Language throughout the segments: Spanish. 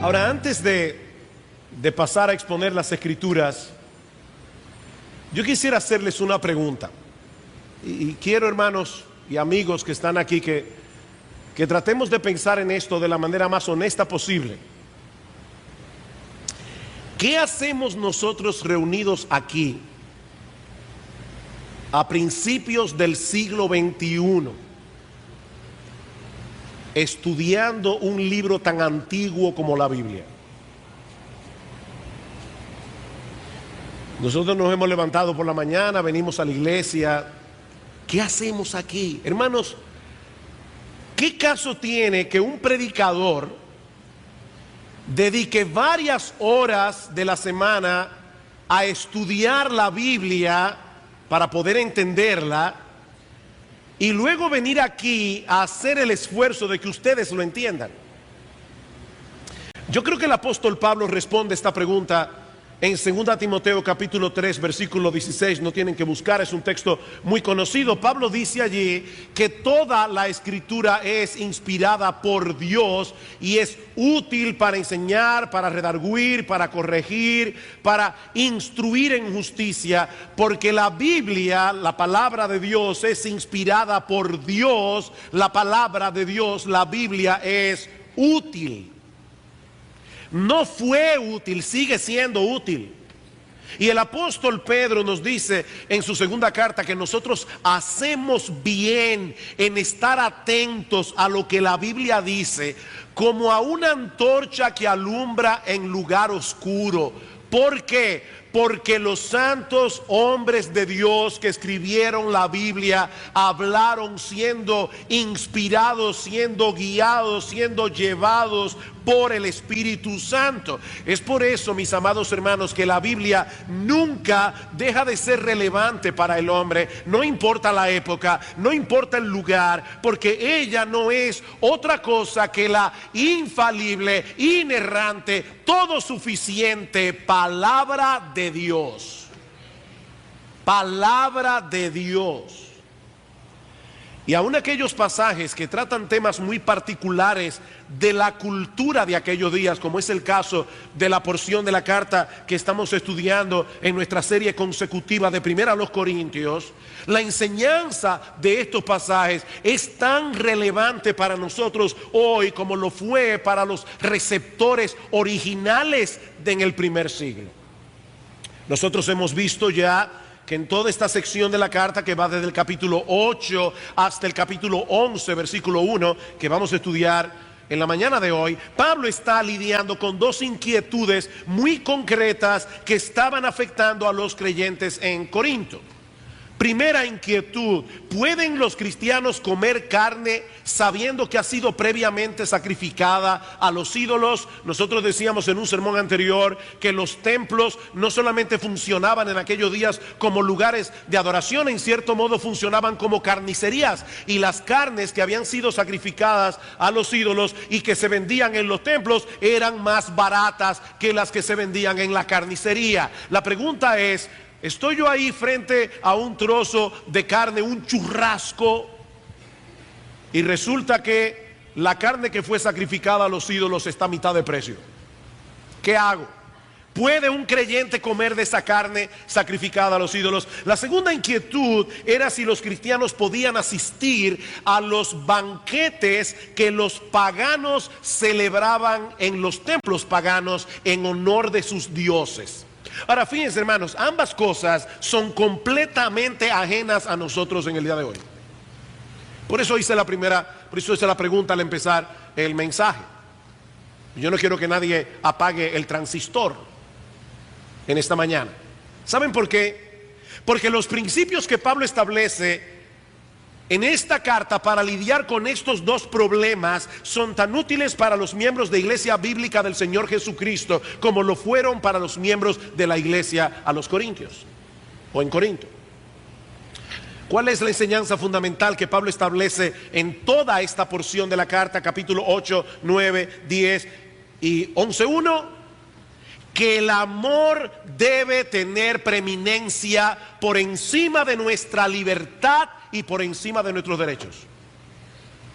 Ahora, antes de pasar a exponer las Escrituras, yo quisiera hacerles una pregunta. Y quiero, hermanos y amigos que están aquí, que tratemos de pensar en esto de la manera más honesta posible. ¿Qué hacemos nosotros reunidos aquí a principios del siglo XXI, estudiando un libro tan antiguo como la Biblia? Nosotros nos hemos levantado por la mañana, venimos a la iglesia. ¿Qué hacemos aquí? Hermanos, ¿qué caso tiene que un predicador dedique varias horas de la semana a estudiar la Biblia para poder entenderla y luego venir aquí a hacer el esfuerzo de que ustedes lo entiendan? Yo creo que el apóstol Pablo responde esta pregunta en 2 Timoteo capítulo 3 versículo 16, no tienen que buscar, es un texto muy conocido. Pablo dice allí que toda la escritura es inspirada por Dios y es útil para enseñar, para redarguir, para corregir, para instruir en justicia, porque la Biblia, la palabra de Dios, es inspirada por Dios. La palabra de Dios, la Biblia, es útil. No fue útil, sigue siendo útil. Y el apóstol Pedro nos dice en su segunda carta que nosotros hacemos bien en estar atentos a lo que la Biblia dice, como a una antorcha que alumbra en lugar oscuro. ¿Por qué? Porque los santos hombres de Dios que escribieron la Biblia hablaron siendo inspirados, siendo guiados, siendo llevados por el Espíritu Santo. Es por eso, mis amados hermanos, que la Biblia nunca deja de ser relevante para el hombre. No importa la época, no importa el lugar, porque ella no es otra cosa que la infalible, inerrante, todo suficiente palabra de Dios. Palabra de Dios. Y aún aquellos pasajes que tratan temas muy particulares de la cultura de aquellos días, como es el caso de la porción de la carta que estamos estudiando en nuestra serie consecutiva de Primera a los Corintios, la enseñanza de estos pasajes es tan relevante para nosotros hoy como lo fue para los receptores originales en el primer siglo. Nosotros hemos visto ya que en toda esta sección de la carta, que va desde el capítulo 8 hasta el capítulo 11, versículo 1, que vamos a estudiar en la mañana de hoy, Pablo está lidiando con dos inquietudes muy concretas que estaban afectando a los creyentes en Corinto. Primera inquietud: ¿pueden los cristianos comer carne sabiendo que ha sido previamente sacrificada a los ídolos? Nosotros decíamos en un sermón anterior que los templos no solamente funcionaban en aquellos días como lugares de adoración, en cierto modo funcionaban como carnicerías, y las carnes que habían sido sacrificadas a los ídolos y que se vendían en los templos eran más baratas que las que se vendían en la carnicería. La pregunta es: ¿estoy yo ahí frente a un trozo de carne, un churrasco, y resulta que la carne que fue sacrificada a los ídolos está a mitad de precio? ¿Qué hago? ¿Puede un creyente comer de esa carne sacrificada a los ídolos? La segunda inquietud era si los cristianos podían asistir a los banquetes que los paganos celebraban en los templos paganos en honor de sus dioses. Ahora, fíjense, hermanos, ambas cosas son completamente ajenas a nosotros en el día de hoy. Por eso hice la pregunta al empezar el mensaje. Yo no quiero que nadie apague el transistor en esta mañana. ¿Saben por qué? Porque los principios que Pablo establece en esta carta para lidiar con estos dos problemas son tan útiles para los miembros de Iglesia Bíblica del Señor Jesucristo como lo fueron para los miembros de la iglesia a los Corintios o en Corinto. ¿Cuál es la enseñanza fundamental que Pablo establece en toda esta porción de la carta, capítulo 8, 9, 10 y 11:1? Que el amor debe tener preeminencia por encima de nuestra libertad y por encima de nuestros derechos.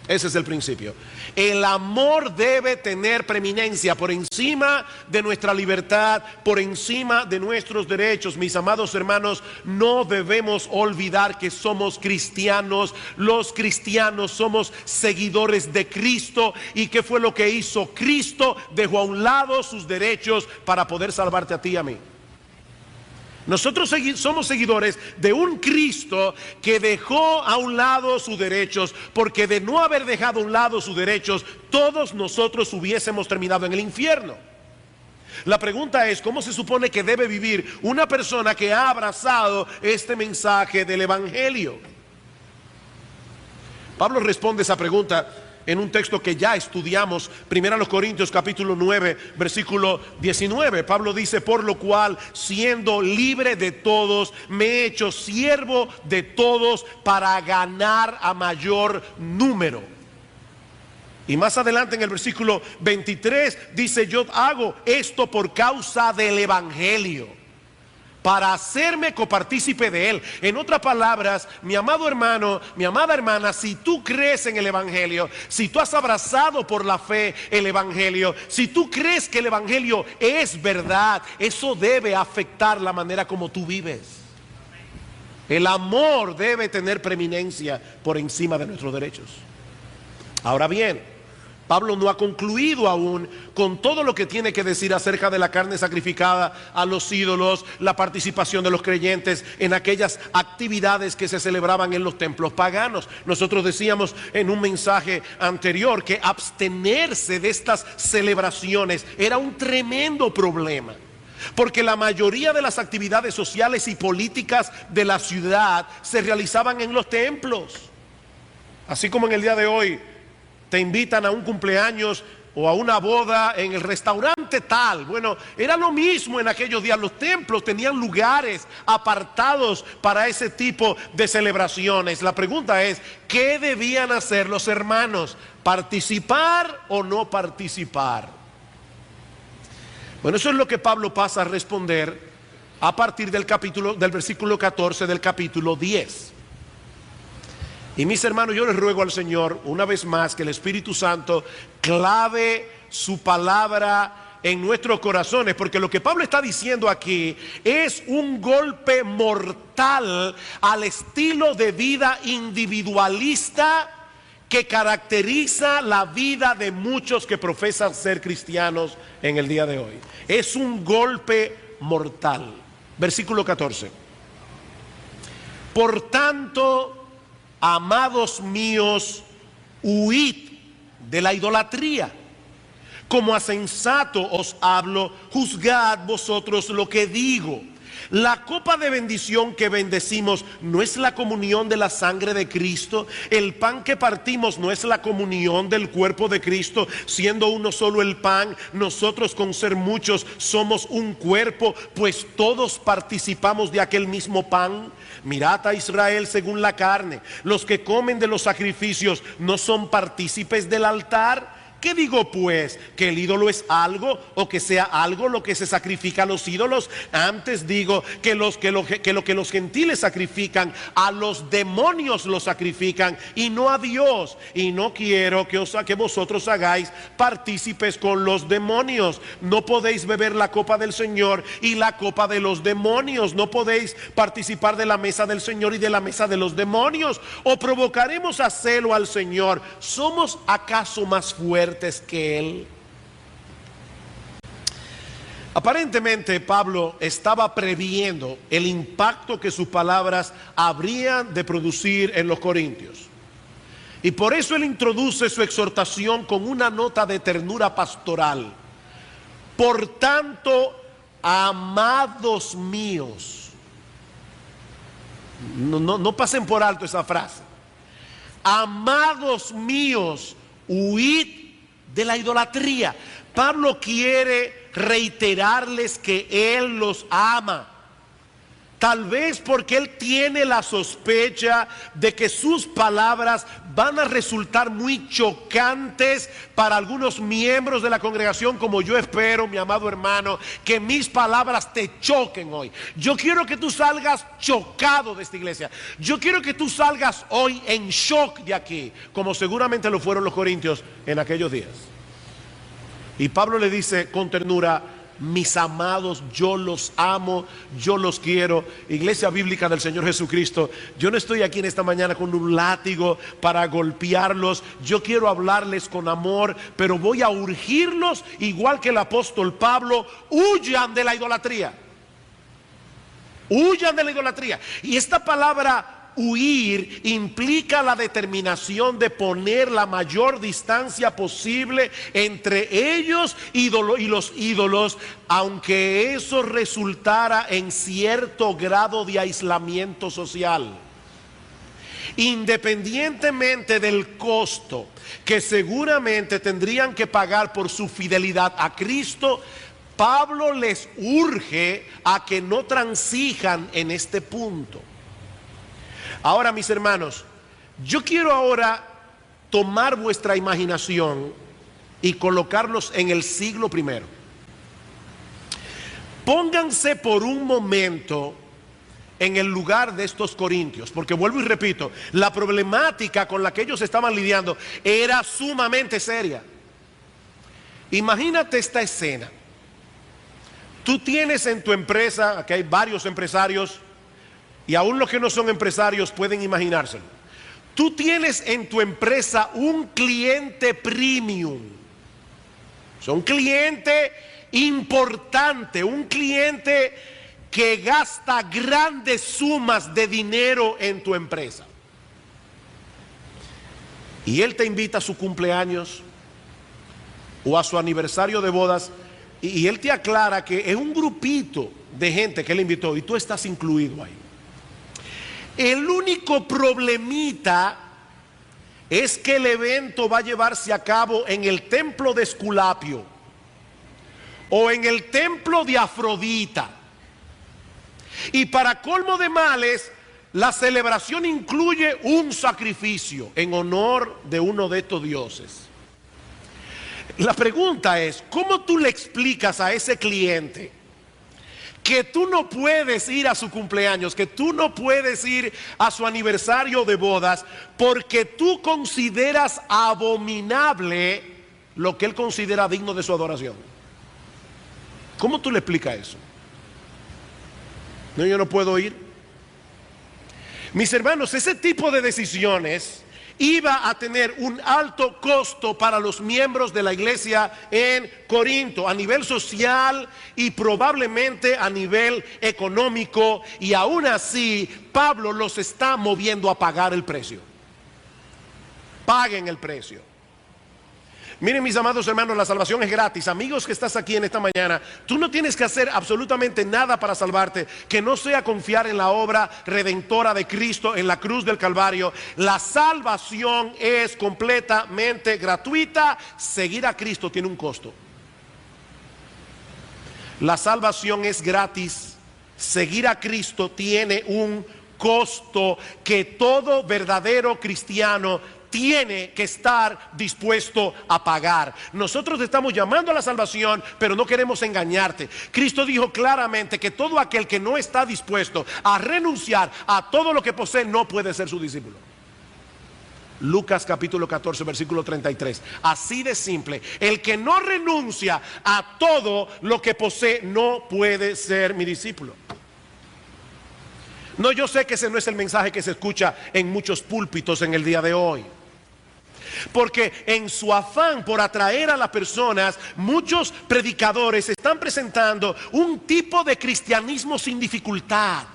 Ese es el principio. El amor debe tener preeminencia por encima de nuestra libertad, por encima de nuestros derechos. Mis amados hermanos, no debemos olvidar que somos cristianos. Los cristianos somos seguidores de Cristo. ¿Y qué fue lo que hizo Cristo? Dejó a un lado sus derechos para poder salvarte a ti y a mí. Nosotros somos seguidores de un Cristo que dejó a un lado sus derechos, porque de no haber dejado a un lado sus derechos, todos nosotros hubiésemos terminado en el infierno. La pregunta es, ¿cómo se supone que debe vivir una persona que ha abrazado este mensaje del Evangelio? Pablo responde esa pregunta en un texto que ya estudiamos, 1 Corintios capítulo 9, versículo 19. Pablo dice: por lo cual, siendo libre de todos, me he hecho siervo de todos para ganar a mayor número. Y más adelante en el versículo 23 dice: yo hago esto por causa del Evangelio, para hacerme copartícipe de él. En otras palabras, mi amado hermano, mi amada hermana, si tú crees en el Evangelio, si tú has abrazado por la fe el Evangelio, si tú crees que el Evangelio es verdad, eso debe afectar la manera como tú vives. El amor debe tener preeminencia por encima de nuestros derechos. Ahora bien, Pablo no ha concluido aún con todo lo que tiene que decir acerca de la carne sacrificada a los ídolos, la participación de los creyentes en aquellas actividades que se celebraban en los templos paganos. Nosotros decíamos en un mensaje anterior que abstenerse de estas celebraciones era un tremendo problema, porque la mayoría de las actividades sociales y políticas de la ciudad se realizaban en los templos. Así como en el día de hoy te invitan a un cumpleaños o a una boda en el restaurante tal. Bueno, era lo mismo en aquellos días. Los templos tenían lugares apartados para ese tipo de celebraciones. La pregunta es, ¿qué debían hacer los hermanos? ¿Participar o no participar? Bueno, eso es lo que Pablo pasa a responder a partir del versículo 14 del capítulo 10. Y mis hermanos, yo les ruego al Señor una vez más que el Espíritu Santo clave su palabra en nuestros corazones, porque lo que Pablo está diciendo aquí es un golpe mortal al estilo de vida individualista que caracteriza la vida de muchos que profesan ser cristianos en el día de hoy. Es un golpe mortal. Versículo 14. Por tanto, amados míos, huid de la idolatría. Como a sensato os hablo, juzgad vosotros lo que digo. La copa de bendición que bendecimos no es la comunión de la sangre de Cristo. El pan que partimos no es la comunión del cuerpo de Cristo. Siendo uno solo el pan, nosotros con ser muchos somos un cuerpo, pues todos participamos de aquel mismo pan. Mirad a Israel según la carne. Los que comen de los sacrificios no son partícipes del altar. ¿Qué digo pues? ¿Que el ídolo es algo o que sea algo lo que se sacrifica a los ídolos? Antes digo que lo que los gentiles sacrifican, a los demonios lo sacrifican y no a Dios. Y no quiero que vosotros hagáis partícipes con los demonios. No podéis beber la copa del Señor y la copa de los demonios. No podéis participar de la mesa del Señor y de la mesa de los demonios. ¿O provocaremos a celo al Señor? ¿Somos acaso más fuertes que él? Aparentemente Pablo estaba previendo el impacto que sus palabras habrían de producir en los corintios, y por eso él introduce su exhortación con una nota de ternura pastoral. Por tanto, amados míos, no pasen por alto esa frase. Amados míos, huid de la idolatría. Pablo quiere reiterarles que él los ama. Tal vez porque él tiene la sospecha de que sus palabras van a resultar muy chocantes para algunos miembros de la congregación, como yo espero, mi amado hermano, que mis palabras te choquen hoy. Yo quiero que tú salgas chocado de esta iglesia. Yo quiero que tú salgas hoy en shock de aquí, como seguramente lo fueron los corintios en aquellos días. Y Pablo le dice con ternura: mis amados, yo los amo, yo los quiero. Iglesia bíblica del Señor Jesucristo, yo no estoy aquí en esta mañana con un látigo para golpearlos. Yo quiero hablarles con amor, pero voy a urgirlos, igual que el apóstol Pablo: huyan de la idolatría. Huyan de la idolatría. Y esta palabra huir implica la determinación de poner la mayor distancia posible entre ellos y los ídolos, aunque eso resultara en cierto grado de aislamiento social. Independientemente del costo que seguramente tendrían que pagar por su fidelidad a Cristo, Pablo les urge a que no transijan en este punto. Ahora, mis hermanos, yo quiero ahora tomar vuestra imaginación y colocarlos en el siglo primero. Pónganse por un momento en el lugar de estos corintios, porque vuelvo y repito, la problemática con la que ellos estaban lidiando era sumamente seria. Imagínate esta escena. Tú tienes en tu empresa, aquí hay varios empresarios, y aún los que no son empresarios pueden imaginárselo. Tú tienes en tu empresa un cliente premium. Es un cliente importante, un cliente que gasta grandes sumas de dinero en tu empresa. Y él te invita a su cumpleaños o a su aniversario de bodas, y él te aclara que es un grupito de gente que él invitó y tú estás incluido ahí. El único problemita es que el evento va a llevarse a cabo en el templo de Esculapio o en el templo de Afrodita. Y para colmo de males, la celebración incluye un sacrificio en honor de uno de estos dioses. La pregunta es, ¿cómo tú le explicas a ese cliente que tú no puedes ir a su cumpleaños, que tú no puedes ir a su aniversario de bodas, porque tú consideras abominable lo que él considera digno de su adoración? ¿Cómo tú le explicas eso? No, yo no puedo ir. Mis hermanos, ese tipo de decisiones iba a tener un alto costo para los miembros de la iglesia en Corinto, a nivel social y probablemente a nivel económico, y aún así Pablo los está moviendo a pagar el precio. Paguen el precio. Miren, mis amados hermanos, la salvación es gratis. Amigos que estás aquí en esta mañana, tú no tienes que hacer absolutamente nada para salvarte que no sea confiar en la obra redentora de Cristo en la cruz del Calvario. La salvación es completamente gratuita. Seguir a Cristo tiene un costo. La salvación es gratis. Seguir a Cristo tiene un costo que todo verdadero cristiano tiene que estar dispuesto a pagar. Nosotros te estamos llamando a la salvación, pero no queremos engañarte. Cristo dijo claramente que todo aquel que no está dispuesto a renunciar a todo lo que posee no puede ser su discípulo. Lucas capítulo 14 versículo 33. Así de simple. El que no renuncia a todo lo que posee no puede ser mi discípulo. No, yo sé que ese no es el mensaje que se escucha en muchos púlpitos en el día de hoy. Porque en su afán por atraer a las personas, muchos predicadores están presentando un tipo de cristianismo sin dificultad.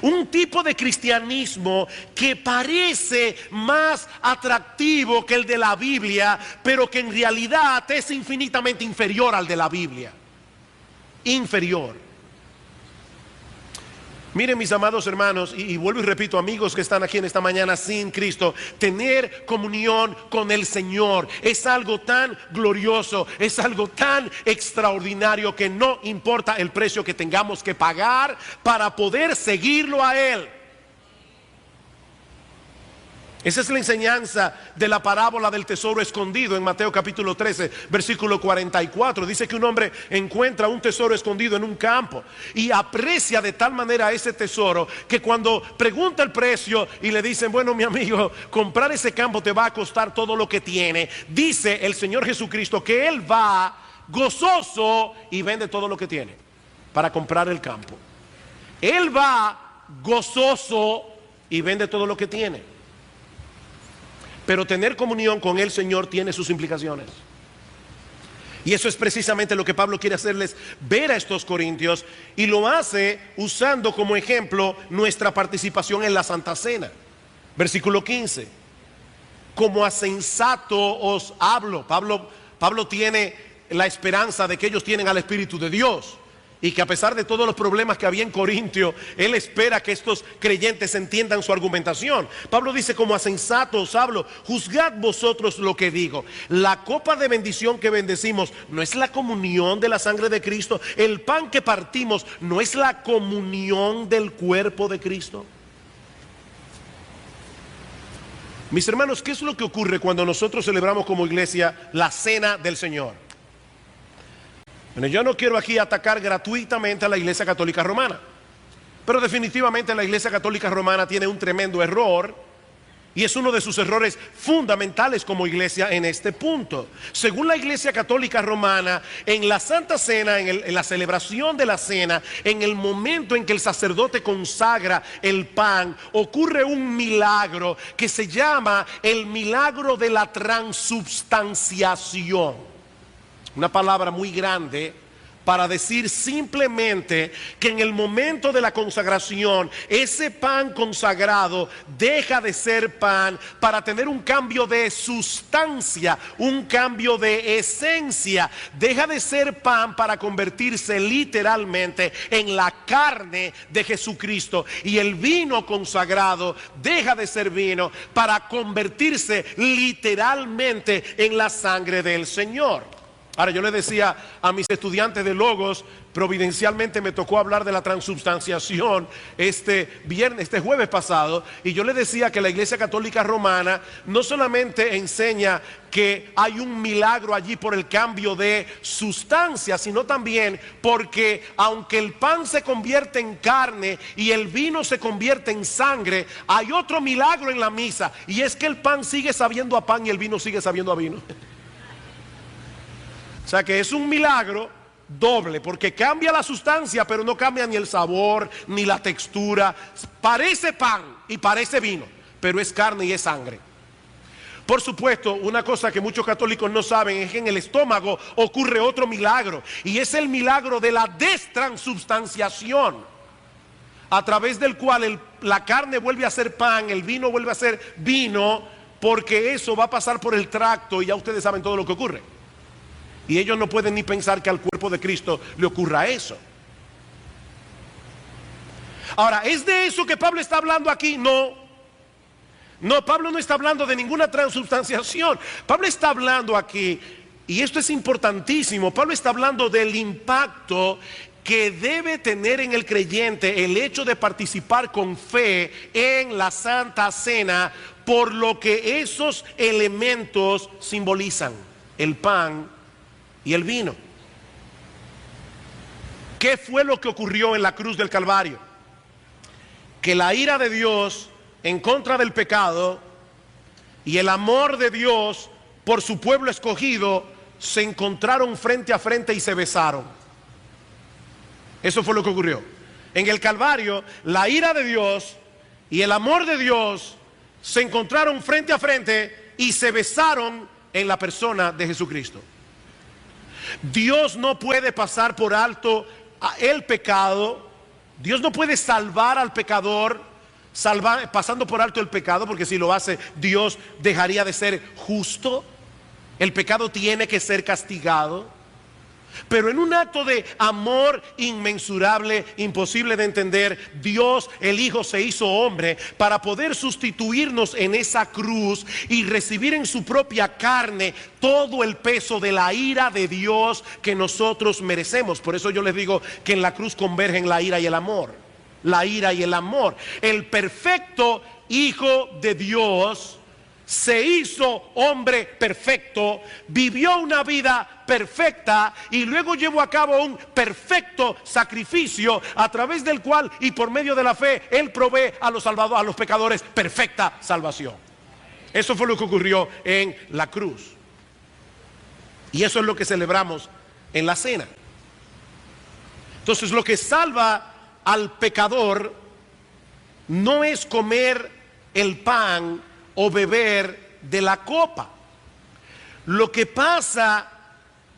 Un tipo de cristianismo que parece más atractivo que el de la Biblia, pero que en realidad es infinitamente inferior al de la Biblia. Inferior. Miren, mis amados hermanos, y vuelvo y repito, amigos que están aquí en esta mañana sin Cristo, tener comunión con el Señor es algo tan glorioso, es algo tan extraordinario que no importa el precio que tengamos que pagar para poder seguirlo a Él. Esa es la enseñanza de la parábola del tesoro escondido en Mateo capítulo 13, versículo 44. Dice que un hombre encuentra un tesoro escondido en un campo y aprecia de tal manera ese tesoro que cuando pregunta el precio y le dicen, bueno, mi amigo, comprar ese campo te va a costar todo lo que tiene, dice el Señor Jesucristo que Él va gozoso y vende todo lo que tiene para comprar el campo. Él va gozoso y vende todo lo que tiene. Pero tener comunión con el Señor tiene sus implicaciones. Y eso es precisamente lo que Pablo quiere hacerles ver a estos corintios, y lo hace usando como ejemplo nuestra participación en la Santa Cena. Versículo 15. Como a sensato os hablo. Pablo tiene la esperanza de que ellos tienen al Espíritu de Dios, y que a pesar de todos los problemas que había en Corintio, él espera que estos creyentes entiendan su argumentación. Pablo dice, como a sensato os hablo, juzgad vosotros lo que digo. La copa de bendición que bendecimos no es la comunión de la sangre de Cristo. El pan que partimos no es la comunión del cuerpo de Cristo. Mis hermanos, ¿qué es lo que ocurre cuando nosotros celebramos como iglesia la cena del Señor? Bueno, yo no quiero aquí atacar gratuitamente a la Iglesia Católica Romana, pero definitivamente la Iglesia Católica Romana tiene un tremendo error, y es uno de sus errores fundamentales como iglesia en este punto. Según la Iglesia Católica Romana, en la Santa Cena, en la celebración de la cena, en el momento en que el sacerdote consagra el pan, ocurre un milagro que se llama el milagro de la transubstanciación. Una palabra muy grande para decir simplemente que en el momento de la consagración, ese pan consagrado deja de ser pan para tener un cambio de sustancia, un cambio de esencia. Deja de ser pan para convertirse literalmente en la carne de Jesucristo. Y el vino consagrado deja de ser vino para convertirse literalmente en la sangre del Señor. Ahora, yo le decía a mis estudiantes de Logos, providencialmente me tocó hablar de la transubstanciación este jueves pasado, y yo le decía que la Iglesia Católica Romana no solamente enseña que hay un milagro allí por el cambio de sustancia, sino también porque aunque el pan se convierte en carne y el vino se convierte en sangre, hay otro milagro en la misa, y es que el pan sigue sabiendo a pan y el vino sigue sabiendo a vino. O sea que es un milagro doble, porque cambia la sustancia, pero no cambia ni el sabor, ni la textura. Parece pan y parece vino, pero es carne y es sangre. Por supuesto, una cosa que muchos católicos no saben es que en el estómago ocurre otro milagro, y es el milagro de la destransubstanciación, a través del cual la carne vuelve a ser pan, el vino vuelve a ser vino, porque eso va a pasar por el tracto, y ya ustedes saben todo lo que ocurre. Y ellos no pueden ni pensar que al cuerpo de Cristo le ocurra eso. Ahora, ¿es de eso que Pablo está hablando aquí? No. No, Pablo no está hablando de ninguna transubstanciación. Pablo está hablando aquí, y esto es importantísimo, Pablo está hablando del impacto que debe tener en el creyente el hecho de participar con fe en la Santa Cena, por lo que esos elementos simbolizan: el pan y el vino. ¿Qué fue lo que ocurrió en la cruz del Calvario? Que la ira de Dios en contra del pecado y el amor de Dios por su pueblo escogido se encontraron frente a frente y se besaron. Eso fue lo que ocurrió. En el Calvario, la ira de Dios y el amor de Dios se encontraron frente a frente y se besaron en la persona de Jesucristo. Dios no puede pasar por alto el pecado. Dios no puede salvar al pecador pasando por alto el pecado, porque si lo hace, Dios dejaría de ser justo. El pecado tiene que ser castigado. Pero en un acto de amor inmensurable, imposible de entender, Dios, el Hijo, se hizo hombre para poder sustituirnos en esa cruz y recibir en su propia carne todo el peso de la ira de Dios que nosotros merecemos. Por eso yo les digo que en la cruz convergen la ira y el amor. La ira y el amor. El perfecto hijo de Dios, se hizo hombre perfecto, vivió una vida perfecta y luego llevó a cabo un perfecto sacrificio a través del cual y por medio de la fe Él provee a los salvados, a los pecadores, perfecta salvación. Eso fue lo que ocurrió en la cruz. Y eso es lo que celebramos en la cena. Entonces, lo que salva al pecador no es comer el pan o beber de la copa. Lo que pasa,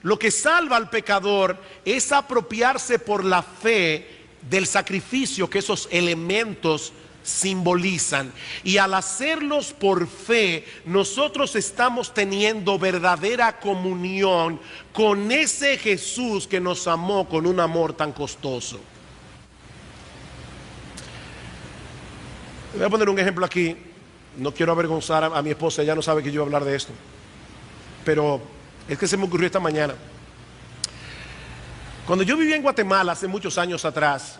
lo que salva al pecador es apropiarse por la fe del sacrificio que esos elementos simbolizan. Y al hacerlos por fe, nosotros estamos teniendo verdadera comunión con ese Jesús que nos amó con un amor tan costoso. Voy a poner un ejemplo aquí. No quiero avergonzar a mi esposa, ella no sabe que yo voy a hablar de esto, pero es que se me ocurrió esta mañana. Cuando yo vivía en Guatemala hace muchos años atrás,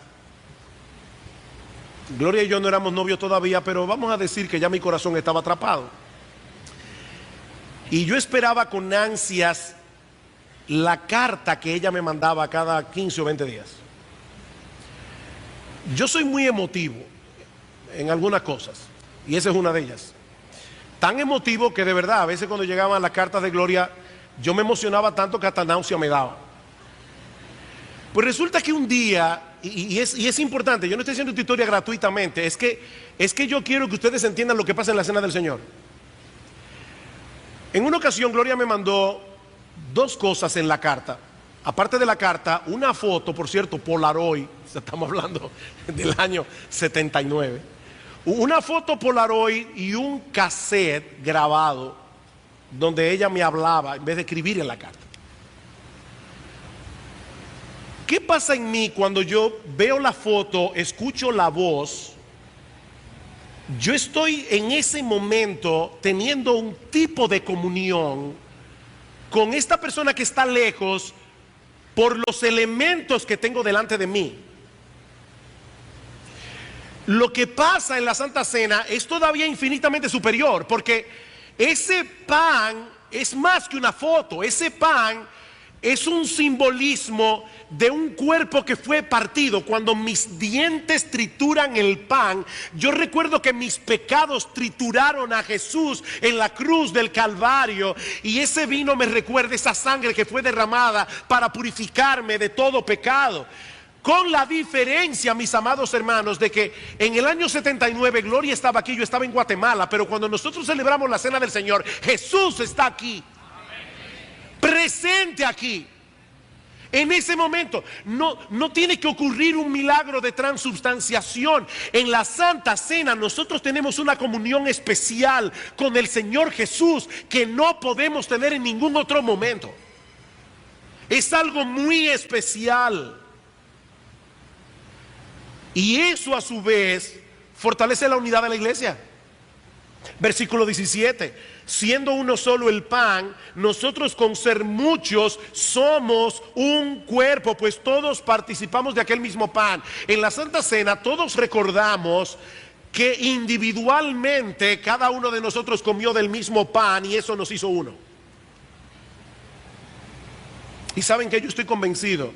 Gloria y yo no éramos novios todavía, pero vamos a decir que ya mi corazón estaba atrapado. Y yo esperaba con ansias la carta que ella me mandaba cada 15 o 20 días. Yo soy muy emotivo en algunas cosas, y esa es una de ellas. Tan emotivo que de verdad, a veces cuando llegaban las cartas de Gloria, yo me emocionaba tanto que hasta náusea me daba. Pues resulta que un día, y es importante, yo no estoy haciendo esta historia gratuitamente, es que yo quiero que ustedes entiendan lo que pasa en la cena del Señor. En una ocasión Gloria me mandó dos cosas en la carta. Aparte de la carta, una foto, por cierto, Polaroid, estamos hablando del año 79. Una foto Polaroid y un cassette grabado donde ella me hablaba en vez de escribir en la carta. ¿Qué pasa en mí cuando yo veo la foto, escucho la voz? Yo estoy en ese momento teniendo un tipo de comunión con esta persona que está lejos por los elementos que tengo delante de mí. Lo que pasa en la Santa Cena es todavía infinitamente superior, porque ese pan es más que una foto. Ese pan es un simbolismo de un cuerpo que fue partido. Cuando mis dientes trituran el pan, yo recuerdo que mis pecados trituraron a Jesús en la cruz del Calvario, y ese vino me recuerda esa sangre que fue derramada para purificarme de todo pecado. Con la diferencia, mis amados hermanos, de que en el año 79 Gloria estaba aquí, yo estaba en Guatemala, pero cuando nosotros celebramos la cena del Señor, Jesús está aquí, presente aquí. En ese momento no tiene que ocurrir un milagro de transubstanciación. En la Santa Cena nosotros tenemos una comunión especial con el Señor Jesús que no podemos tener en ningún otro momento. Es algo muy especial. Y eso a su vez fortalece la unidad de la iglesia. Versículo 17: siendo uno solo el pan, nosotros con ser muchos somos un cuerpo, pues todos participamos de aquel mismo pan. En la Santa Cena todos recordamos que individualmente cada uno de nosotros comió del mismo pan y eso nos hizo uno. Y saben que yo estoy convencido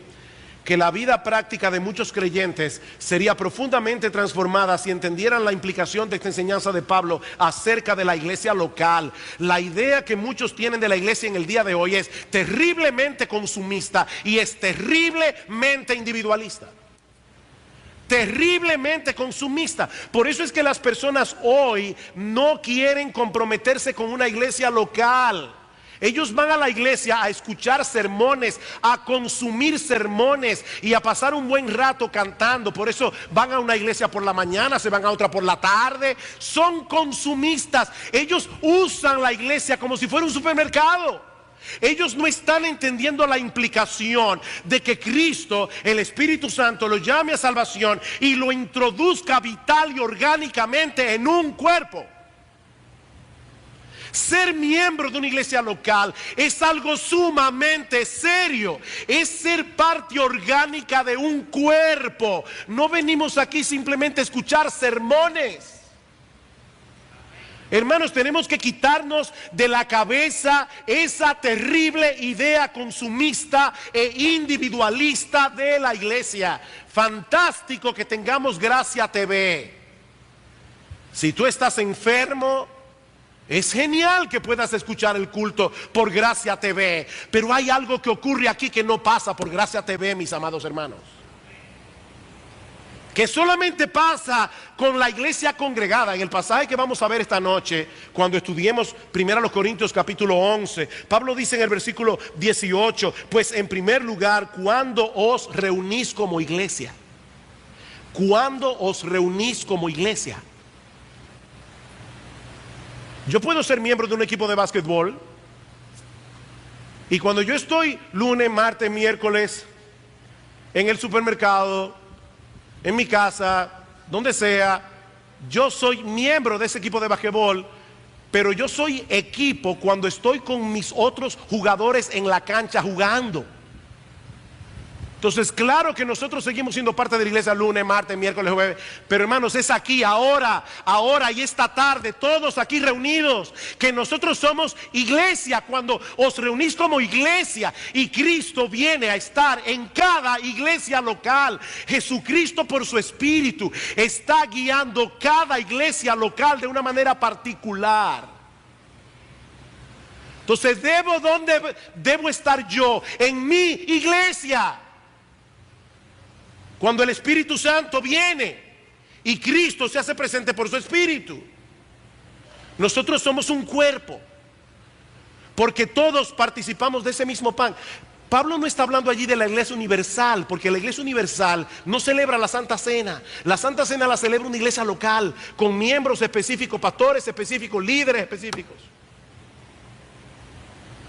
que la vida práctica de muchos creyentes sería profundamente transformada si entendieran la implicación de esta enseñanza de Pablo acerca de la iglesia local. La idea que muchos tienen de la iglesia en el día de hoy es terriblemente consumista y es terriblemente individualista. Terriblemente consumista. Por eso es que las personas hoy no quieren comprometerse con una iglesia local. Ellos van a la iglesia a escuchar sermones, a consumir sermones y a pasar un buen rato cantando. Por eso van a una iglesia por la mañana, se van a otra por la tarde. Son consumistas. Ellos usan la iglesia como si fuera un supermercado. Ellos no están entendiendo la implicación de que Cristo, el Espíritu Santo, lo llame a salvación y lo introduzca vital y orgánicamente en un cuerpo. Ser miembro de una iglesia local es algo sumamente serio. Es ser parte orgánica de un cuerpo. No venimos aquí simplemente a escuchar sermones. Hermanos, tenemos que quitarnos de la cabeza esa terrible idea consumista e individualista de la iglesia. Fantástico que tengamos Gracia TV. Si tú estás enfermo, es genial que puedas escuchar el culto por Gracia TV. Pero hay algo que ocurre aquí que no pasa por Gracia TV, mis amados hermanos. Que solamente pasa con la iglesia congregada. En el pasaje que vamos a ver esta noche, cuando estudiemos 1 Corintios capítulo 11, Pablo dice en el versículo 18: pues en primer lugar, cuando os reunís como iglesia. Cuando os reunís como iglesia. Yo puedo ser miembro de un equipo de básquetbol, y cuando yo estoy lunes, martes, miércoles en el supermercado, en mi casa, donde sea, yo soy miembro de ese equipo de basquetbol, pero yo soy equipo cuando estoy con mis otros jugadores en la cancha jugando. Entonces, claro que nosotros seguimos siendo parte de la iglesia lunes, martes, miércoles, jueves, pero hermanos, es aquí, ahora y esta tarde, todos aquí reunidos, que nosotros somos iglesia. Cuando os reunís como iglesia y Cristo viene a estar en cada iglesia local, Jesucristo por su Espíritu está guiando cada iglesia local de una manera particular. Entonces, ¿dónde debo estar yo? En mi iglesia. Cuando el Espíritu Santo viene y Cristo se hace presente por su Espíritu. Nosotros somos un cuerpo, porque todos participamos de ese mismo pan. Pablo no está hablando allí de la iglesia universal, porque la iglesia universal no celebra la Santa Cena. La Santa Cena la celebra una iglesia local, con miembros específicos, pastores específicos, líderes específicos.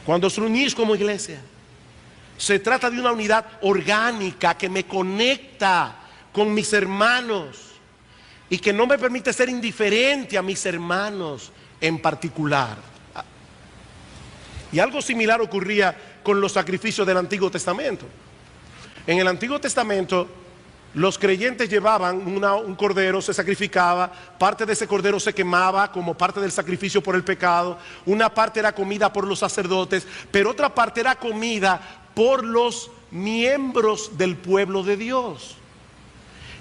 Cuando os reunís como iglesia, se trata de una unidad orgánica que me conecta con mis hermanos y que no me permite ser indiferente a mis hermanos en particular. Y algo similar ocurría con los sacrificios del Antiguo Testamento. En el Antiguo Testamento, los creyentes llevaban un cordero, se sacrificaba, parte de ese cordero se quemaba como parte del sacrificio por el pecado, una parte era comida por los sacerdotes, pero otra parte era comida por los miembros del pueblo de Dios.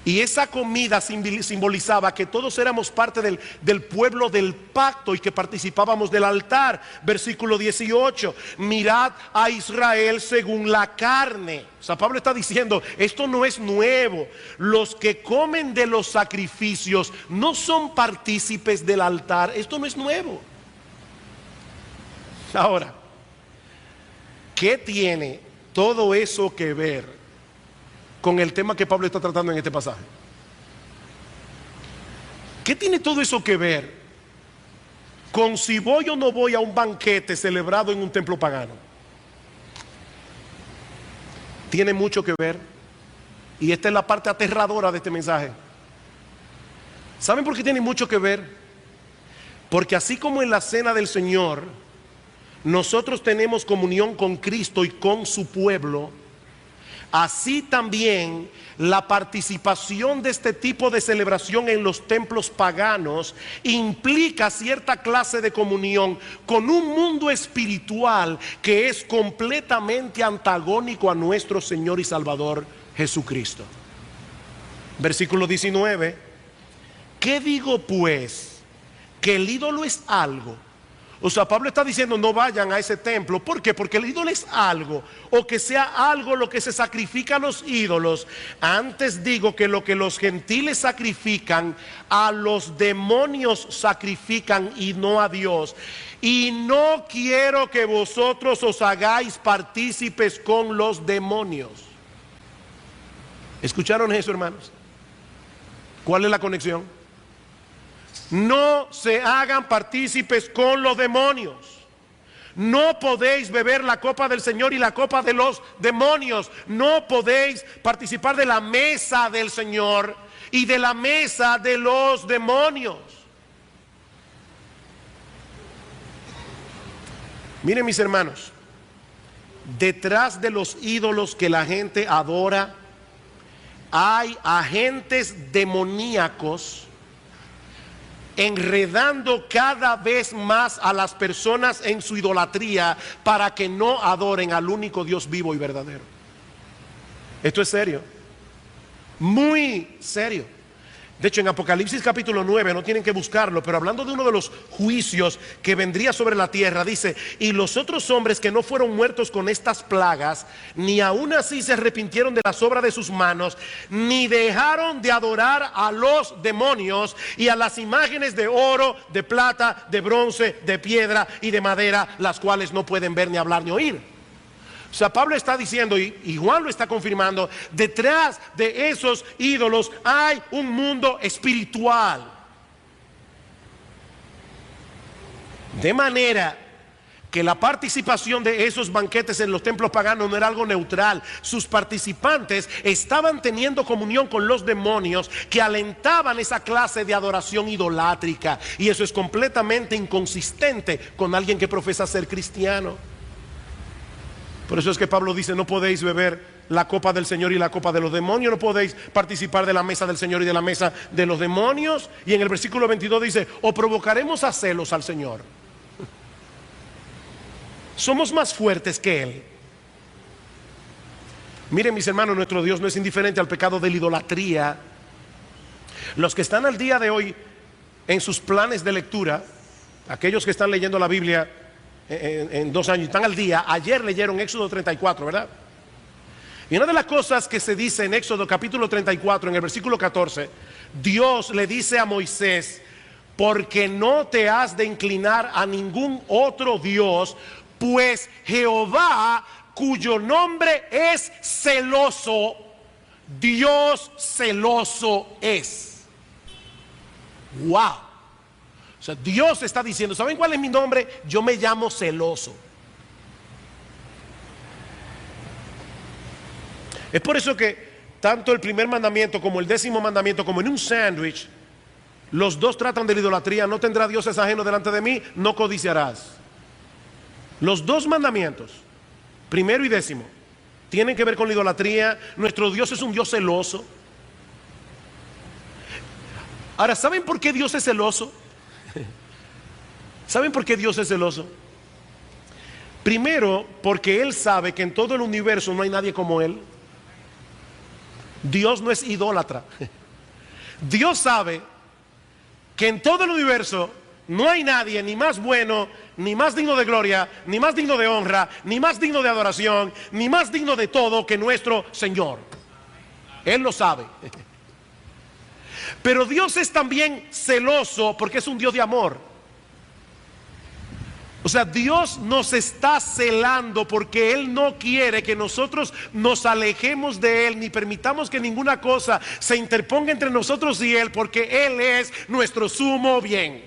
Y esa comida simbolizaba que todos éramos parte del pueblo del pacto y que participábamos del altar. Versículo 18: mirad a Israel según la carne. O sea, Pablo está diciendo, esto no es nuevo. Los que comen de los sacrificios no son partícipes del altar. Esto no es nuevo. Ahora, ¿qué tiene todo eso que ver con el tema que Pablo está tratando en este pasaje? ¿Qué tiene todo eso que ver con si voy o no voy a un banquete celebrado en un templo pagano? Tiene mucho que ver, y esta es la parte aterradora de este mensaje. ¿Saben por qué tiene mucho que ver? Porque así como en la cena del Señor nosotros tenemos comunión con Cristo y con su pueblo, así también la participación de este tipo de celebración en los templos paganos implica cierta clase de comunión con un mundo espiritual que es completamente antagónico a nuestro Señor y Salvador Jesucristo. Versículo 19: ¿qué digo pues? ¿Que el ídolo es algo? O sea, Pablo está diciendo no vayan a ese templo. ¿Por qué? Porque el ídolo es algo, o que sea algo lo que se sacrifica a los ídolos. Antes digo que lo que los gentiles sacrifican, a los demonios sacrifican y no a Dios. Y no quiero que vosotros os hagáis partícipes con los demonios. ¿Escucharon eso, hermanos? ¿Cuál es la conexión? No se hagan partícipes con los demonios. No podéis beber la copa del Señor y la copa de los demonios. No podéis participar de la mesa del Señor y de la mesa de los demonios. Miren, mis hermanos, detrás de los ídolos que la gente adora hay agentes demoníacos enredando cada vez más a las personas en su idolatría para que no adoren al único Dios vivo y verdadero. Esto es serio, muy serio. De hecho, en Apocalipsis capítulo 9, no tienen que buscarlo, pero hablando de uno de los juicios que vendría sobre la tierra, dice: y los otros hombres que no fueron muertos con estas plagas, ni aún así se arrepintieron de las obras de sus manos, ni dejaron de adorar a los demonios y a las imágenes de oro, de plata, de bronce, de piedra y de madera, las cuales no pueden ver, ni hablar, ni oír. O sea, Pablo está diciendo, y Juan lo está confirmando, detrás de esos ídolos hay un mundo espiritual. De manera que la participación de esos banquetes en los templos paganos no era algo neutral. Sus participantes estaban teniendo comunión con los demonios que alentaban esa clase de adoración idolátrica. Y eso es completamente inconsistente con alguien que profesa ser cristiano. Por eso es que Pablo dice: no podéis beber la copa del Señor y la copa de los demonios, no podéis participar de la mesa del Señor y de la mesa de los demonios. Y en el versículo 22 dice: o provocaremos a celos al Señor. Somos más fuertes que Él. Miren, mis hermanos, nuestro Dios no es indiferente al pecado de la idolatría. Los que están al día de hoy en sus planes de lectura, aquellos que están leyendo la Biblia en 2 años, están al día. Ayer leyeron Éxodo 34, ¿verdad? Y una de las cosas que se dice en Éxodo capítulo 34, en el versículo 14, Dios le dice a Moisés: porque no te has de inclinar a ningún otro Dios, pues Jehová, cuyo nombre es celoso, Dios celoso es. Wow. O sea, Dios está diciendo: ¿saben cuál es mi nombre? Yo me llamo celoso. Es por eso que tanto el primer mandamiento como el 10º mandamiento, como en un sándwich, los dos tratan de la idolatría. No tendrás dioses ajenos delante de mí, no codiciarás. Los dos mandamientos, primero y 10º, tienen que ver con la idolatría. Nuestro Dios es un Dios celoso. Ahora, ¿saben por qué Dios es celoso? ¿Saben por qué Dios es celoso? Primero, porque Él sabe que en todo el universo no hay nadie como Él. Dios no es idólatra. Dios sabe que en todo el universo no hay nadie ni más bueno, ni más digno de gloria, ni más digno de honra, ni más digno de adoración, ni más digno de todo que nuestro Señor. Él lo sabe. Pero Dios es también celoso porque es un Dios de amor. O sea, Dios nos está celando porque Él no quiere que nosotros nos alejemos de Él, ni permitamos que ninguna cosa se interponga entre nosotros y Él, porque Él es nuestro sumo bien.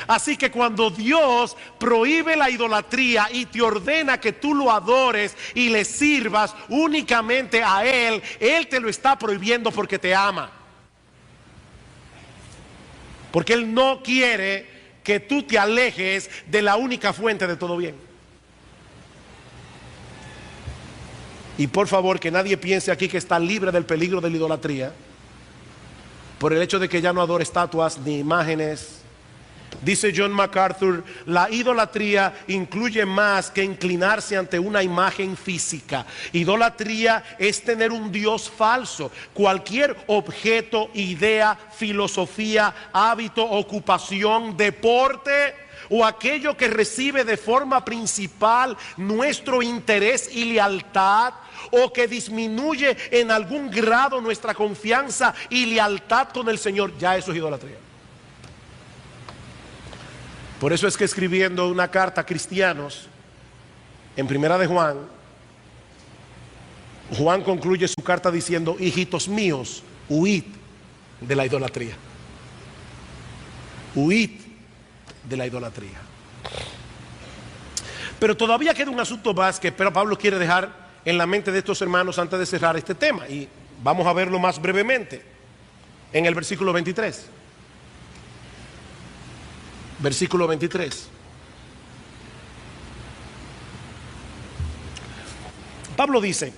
Así que cuando Dios prohíbe la idolatría y te ordena que tú lo adores y le sirvas únicamente a Él, Él te lo está prohibiendo porque te ama. Porque Él no quiere que tú te alejes de la única fuente de todo bien. Y por favor, que nadie piense aquí que está libre del peligro de la idolatría por el hecho de que ya no adore estatuas ni imágenes. Dice John MacArthur: la idolatría incluye más que inclinarse ante una imagen física. Idolatría es tener un Dios falso. Cualquier objeto, idea, filosofía, hábito, ocupación, deporte o aquello que recibe de forma principal nuestro interés y lealtad, o que disminuye en algún grado nuestra confianza y lealtad con el Señor, ya eso es idolatría. Por eso es que escribiendo una carta a cristianos, en primera de Juan, Juan concluye su carta diciendo: hijitos míos, huid de la idolatría. Huid de la idolatría. Pero todavía queda un asunto más que Pablo quiere dejar en la mente de estos hermanos antes de cerrar este tema, y vamos a verlo más brevemente en el versículo 23. Versículo 23. Pablo dice: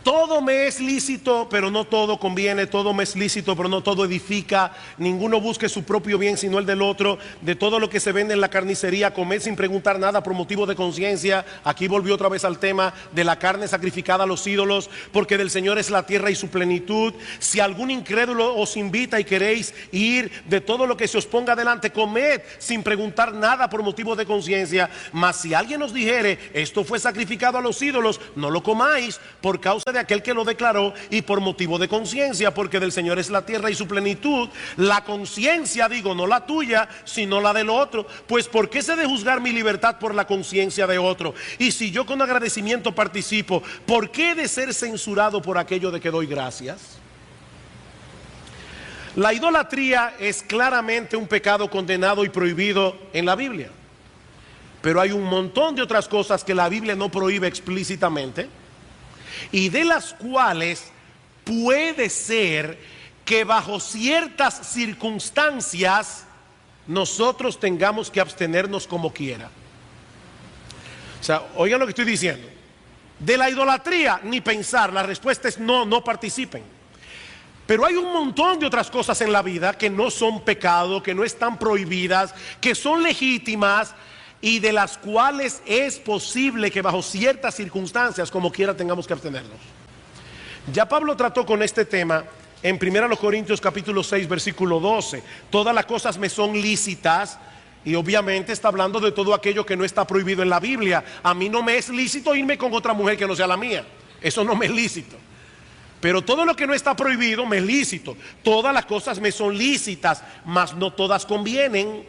Todo me es lícito, pero no todo conviene. Todo me es lícito, pero no todo edifica. Ninguno busque su propio bien, sino el del otro. De todo lo que se vende en la carnicería, comed sin preguntar nada por motivo de conciencia. Aquí volvió otra vez al tema de la carne sacrificada a los ídolos, porque del Señor es la tierra y su plenitud. Si algún incrédulo os invita y queréis ir, de todo lo que se os ponga delante, comed sin preguntar nada por motivo de conciencia. Mas si alguien os dijere, esto fue sacrificado a los ídolos, no lo comáis por causa de aquel que lo declaró y por motivo de conciencia, porque del Señor es la tierra y su plenitud. La conciencia, digo, no la tuya, sino la del otro. Pues ¿por qué se de juzgar mi libertad por la conciencia de otro? Y si yo con agradecimiento participo, ¿por qué he de ser censurado por aquello de que doy gracias? La idolatría es claramente un pecado condenado y prohibido en la Biblia, pero hay un montón de otras cosas que la Biblia no prohíbe explícitamente, y de las cuales puede ser que bajo ciertas circunstancias nosotros tengamos que abstenernos como quiera. O sea, oigan lo que estoy diciendo. De la idolatría, ni pensar, la respuesta es no, no participen. Pero hay un montón de otras cosas en la vida que no son pecado, que no están prohibidas, que son legítimas, y de las cuales es posible que bajo ciertas circunstancias, como quiera, tengamos que abstenernos. Ya Pablo trató con este tema en 1 Corintios capítulo 6 versículo 12. Todas las cosas me son lícitas, y obviamente está hablando de todo aquello que no está prohibido en la Biblia. A mí no me es lícito irme con otra mujer que no sea la mía, eso no me es lícito. Pero todo lo que no está prohibido me es lícito. Todas las cosas me son lícitas, mas no todas convienen.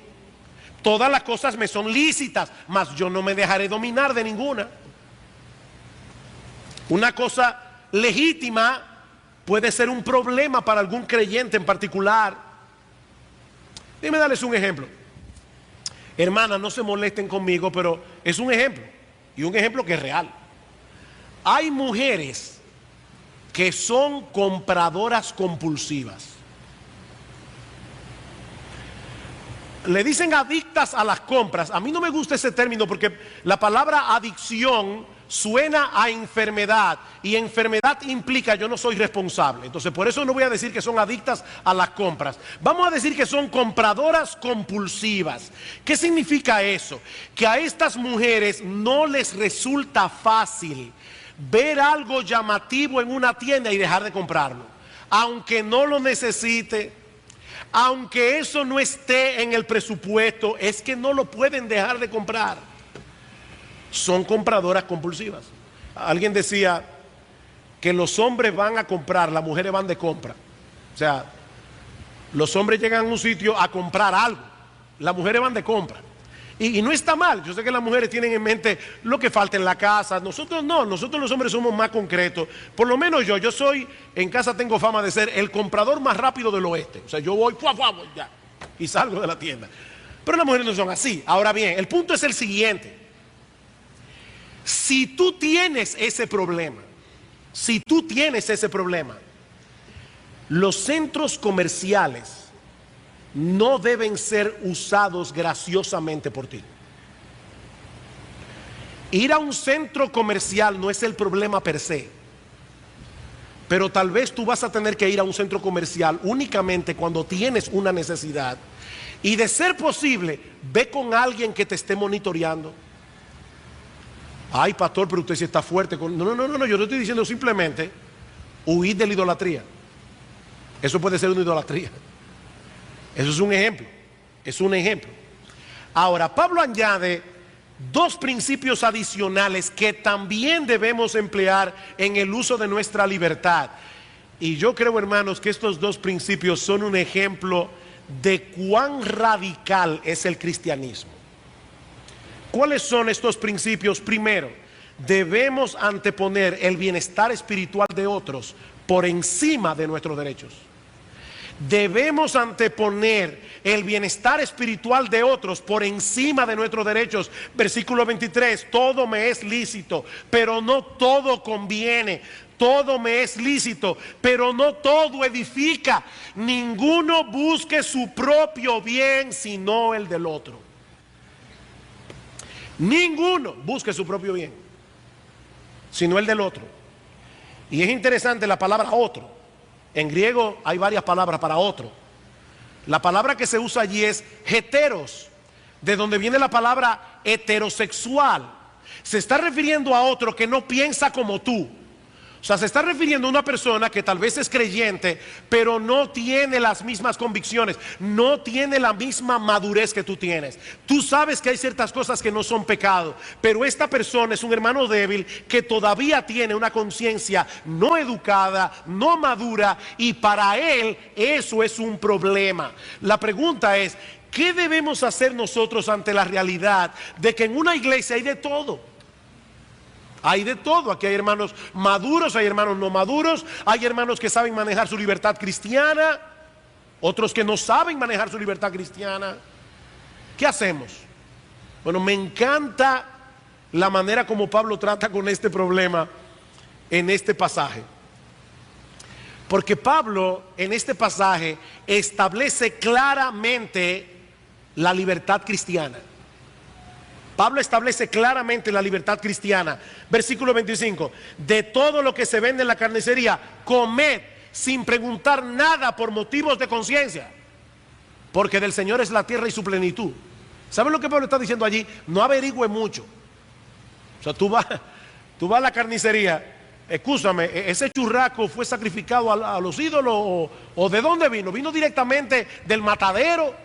Todas las cosas me son lícitas, mas yo no me dejaré dominar de ninguna. Una cosa legítima puede ser un problema para algún creyente en particular. Déjenme darles un ejemplo. Hermanas, no se molesten conmigo, pero es un ejemplo, y un ejemplo que es real. Hay mujeres que son compradoras compulsivas. Le dicen adictas a las compras. A mí no me gusta ese término porque la palabra adicción suena a enfermedad, y enfermedad implica yo no soy responsable. Entonces por eso no voy a decir que son adictas a las compras. Vamos a decir que son compradoras compulsivas. ¿Qué significa eso? Que a estas mujeres no les resulta fácil ver algo llamativo en una tienda y dejar de comprarlo, aunque no lo necesite. Aunque eso no esté en el presupuesto, es que no lo pueden dejar de comprar. Son compradoras compulsivas. Alguien decía que los hombres van a comprar, las mujeres van de compra. O sea, los hombres llegan a un sitio a comprar algo, las mujeres van de compra. Y no está mal. Yo sé que las mujeres tienen en mente lo que falta en la casa. Nosotros no, nosotros los hombres somos más concretos. Por lo menos yo soy, en casa tengo fama de ser el comprador más rápido del oeste. O sea, yo voy, ya, y salgo de la tienda. Pero las mujeres no son así. Ahora bien, el punto es el siguiente. Si tú tienes ese problema, los centros comerciales no deben ser usados graciosamente por ti. Ir a un centro comercial no es el problema per se, pero tal vez tú vas a tener que ir a un centro comercial únicamente cuando tienes una necesidad, y de ser posible, ve con alguien que te esté monitoreando. Ay, pastor, pero usted sí está fuerte. No, yo no estoy diciendo simplemente huir de la idolatría. Eso puede ser una idolatría. Eso es un ejemplo. Ahora, Pablo añade dos principios adicionales que también debemos emplear en el uso de nuestra libertad. Y yo creo, hermanos, que estos dos principios son un ejemplo de cuán radical es el cristianismo. ¿Cuáles son estos principios? Primero, debemos anteponer el bienestar espiritual de otros por encima de nuestros derechos. Debemos anteponer el bienestar espiritual de otros por encima de nuestros derechos. Versículo 23, todo me es lícito, pero no todo conviene. Todo me es lícito, pero no todo edifica. Ninguno busque su propio bien, sino el del otro. Ninguno busque su propio bien, sino el del otro. Y es interesante la palabra otro. En griego hay varias palabras para otro. La palabra que se usa allí es heteros, de donde viene la palabra heterosexual. Se está refiriendo a otro que no piensa como tú. O sea, se está refiriendo a una persona que tal vez es creyente, pero no tiene las mismas convicciones, no tiene la misma madurez que tú tienes. Tú sabes que hay ciertas cosas que no son pecado, pero esta persona es un hermano débil que todavía tiene una conciencia no educada, no madura, y para él eso es un problema. La pregunta es, ¿qué debemos hacer nosotros ante la realidad de que en una iglesia hay de todo? Hay de todo. Aquí hay hermanos maduros, hay hermanos no maduros, hay hermanos que saben manejar su libertad cristiana, otros que no saben manejar su libertad cristiana. ¿Qué hacemos? Bueno, me encanta la manera como Pablo trata con este problema en este pasaje. Porque Pablo en este pasaje establece claramente la libertad cristiana. Pablo establece claramente la libertad cristiana. Versículo 25. De todo lo que se vende en la carnicería, comed sin preguntar nada por motivos de conciencia, porque del Señor es la tierra y su plenitud. ¿Saben lo que Pablo está diciendo allí? No averigüe mucho. O sea, tú vas a la carnicería. Escúchame, ese churrasco fue sacrificado a los ídolos, o ¿de dónde vino? ¿Vino directamente del matadero?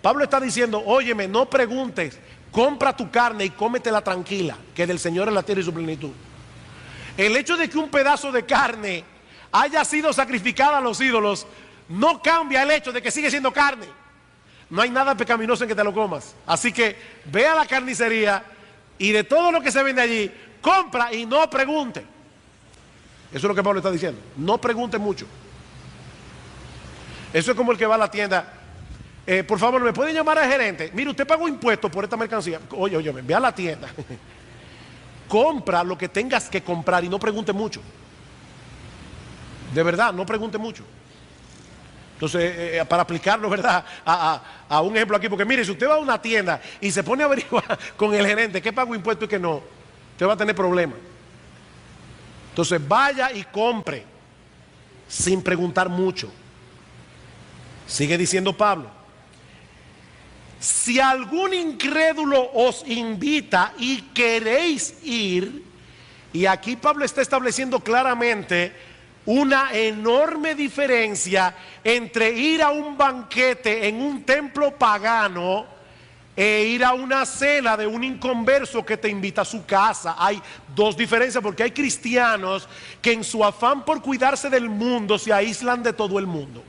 Pablo está diciendo, óyeme, no preguntes. Compra tu carne y cómetela tranquila, que del Señor es la tierra y su plenitud. El hecho de que un pedazo de carne haya sido sacrificada a los ídolos no cambia el hecho de que sigue siendo carne. No hay nada pecaminoso en que te lo comas. Así que ve a la carnicería y de todo lo que se vende allí, compra y no pregunte. Eso es lo que Pablo está diciendo. No pregunte mucho. Eso es como el que va a la tienda. Por favor, ¿me pueden llamar al gerente? Mire, usted pagó impuestos por esta mercancía. Oye, ve a la tienda. Compra lo que tengas que comprar y no pregunte mucho. De verdad, no pregunte mucho. Entonces, para aplicarlo, ¿verdad? A un ejemplo aquí, porque mire, si usted va a una tienda y se pone a averiguar con el gerente qué pago impuestos y qué no, usted va a tener problemas. Entonces, vaya y compre sin preguntar mucho. Sigue diciendo Pablo. Si algún incrédulo os invita y queréis ir, y aquí Pablo está estableciendo claramente una enorme diferencia entre ir a un banquete en un templo pagano e ir a una cena de un inconverso que te invita a su casa. Hay dos diferencias, porque hay cristianos que en su afán por cuidarse del mundo se aíslan de todo el mundo.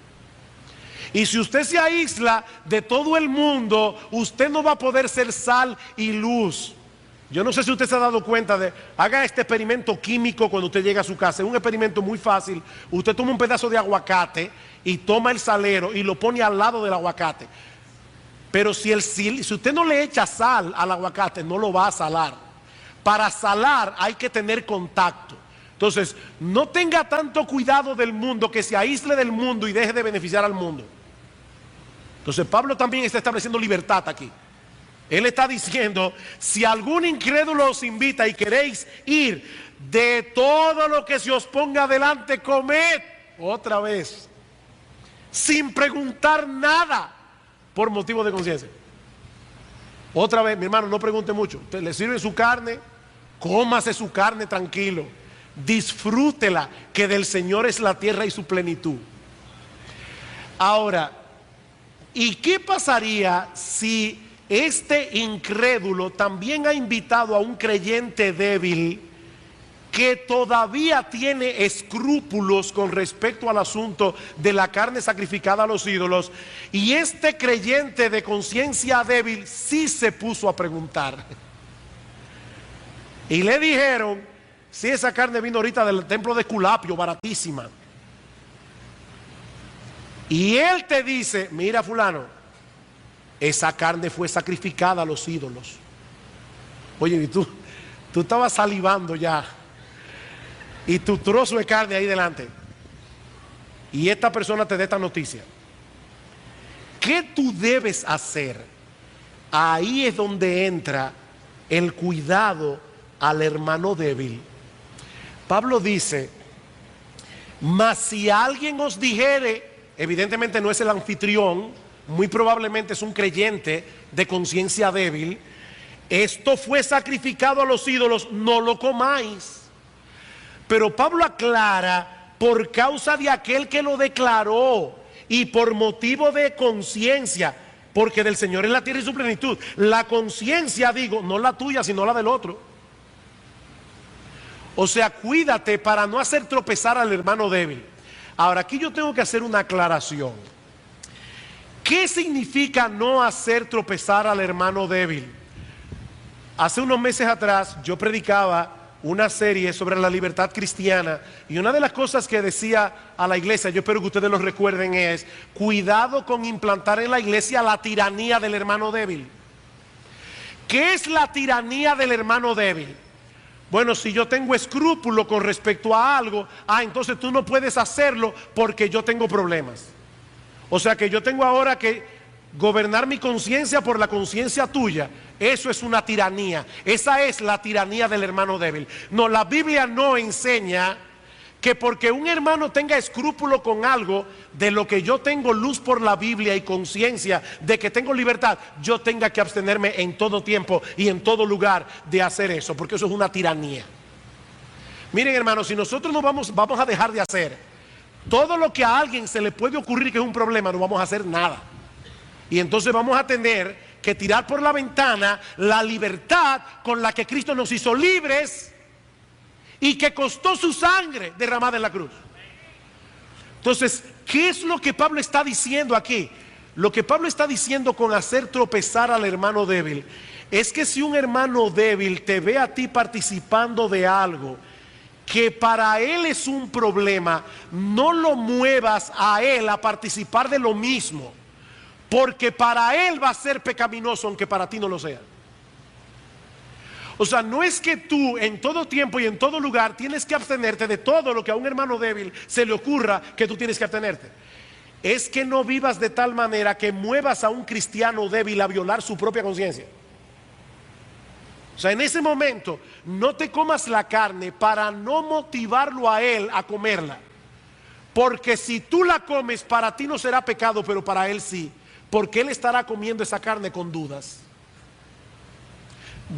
Y si usted se aísla de todo el mundo, usted no va a poder ser sal y luz. Yo no sé si usted se ha dado cuenta haga este experimento químico cuando usted llega a su casa. Es un experimento muy fácil. Usted toma un pedazo de aguacate y toma el salero y lo pone al lado del aguacate. Pero si usted no le echa sal al aguacate, no lo va a salar. Para salar hay que tener contacto. Entonces, no tenga tanto cuidado del mundo, que se aísle del mundo y deje de beneficiar al mundo. Entonces Pablo también está estableciendo libertad aquí. Él está diciendo, si algún incrédulo os invita y queréis ir, de todo lo que se os ponga delante, comed otra vez, sin preguntar nada por motivo de conciencia. Otra vez, mi hermano, no pregunte mucho. Usted le sirve su carne, cómase su carne tranquilo, disfrútela, que del Señor es la tierra y su plenitud. Ahora, ¿y qué pasaría si este incrédulo también ha invitado a un creyente débil que todavía tiene escrúpulos con respecto al asunto de la carne sacrificada a los ídolos, y este creyente de conciencia débil sí se puso a preguntar? Y le dijeron, si esa carne vino ahorita del templo de Esculapio, baratísima. Y él te dice, mira fulano, esa carne fue sacrificada a los ídolos. Oye, y tú estabas salivando ya, y tu trozo de carne ahí delante, y esta persona te da esta noticia. ¿Qué tú debes hacer? Ahí es donde entra el cuidado al hermano débil. Pablo dice, Mas si alguien os dijere, evidentemente no es el anfitrión, muy probablemente es un creyente de conciencia débil, esto fue sacrificado a los ídolos, no lo comáis. Pero Pablo aclara, por causa de aquel que lo declaró y por motivo de conciencia, porque del Señor es la tierra y su plenitud. La conciencia, digo, no la tuya, sino la del otro. O sea, cuídate para no hacer tropezar al hermano débil. Ahora, aquí yo tengo que hacer una aclaración. ¿Qué significa no hacer tropezar al hermano débil? Hace unos meses atrás yo predicaba una serie sobre la libertad cristiana y una de las cosas que decía a la iglesia, yo espero que ustedes lo recuerden, es cuidado con implantar en la iglesia la tiranía del hermano débil. ¿Qué es la tiranía del hermano débil? Bueno, si yo tengo escrúpulo con respecto a algo, entonces tú no puedes hacerlo porque yo tengo problemas. O sea que yo tengo ahora que gobernar mi conciencia por la conciencia tuya. Eso es una tiranía. Esa es la tiranía del hermano débil. No, la Biblia no enseña que porque un hermano tenga escrúpulo con algo de lo que yo tengo luz por la Biblia y conciencia de que tengo libertad, yo tenga que abstenerme en todo tiempo y en todo lugar de hacer eso, porque eso es una tiranía. Miren, hermanos, si nosotros no vamos a dejar de hacer todo lo que a alguien se le puede ocurrir que es un problema, no vamos a hacer nada. Y entonces vamos a tener que tirar por la ventana la libertad con la que Cristo nos hizo libres y que costó su sangre derramada en la cruz. Entonces, ¿qué es lo que Pablo está diciendo aquí? Lo que Pablo está diciendo con hacer tropezar al hermano débil es que si un hermano débil te ve a ti participando de algo que para él es un problema, no lo muevas a él a participar de lo mismo, porque para él va a ser pecaminoso aunque para ti no lo sea. O sea, no es que tú en todo tiempo y en todo lugar tienes que abstenerte de todo lo que a un hermano débil se le ocurra que tú tienes que abstenerte. Es que no vivas de tal manera que muevas a un cristiano débil a violar su propia conciencia. O sea, en ese momento no te comas la carne para no motivarlo a él a comerla. Porque si tú la comes, para ti no será pecado, pero para él sí. Porque él estará comiendo esa carne con dudas.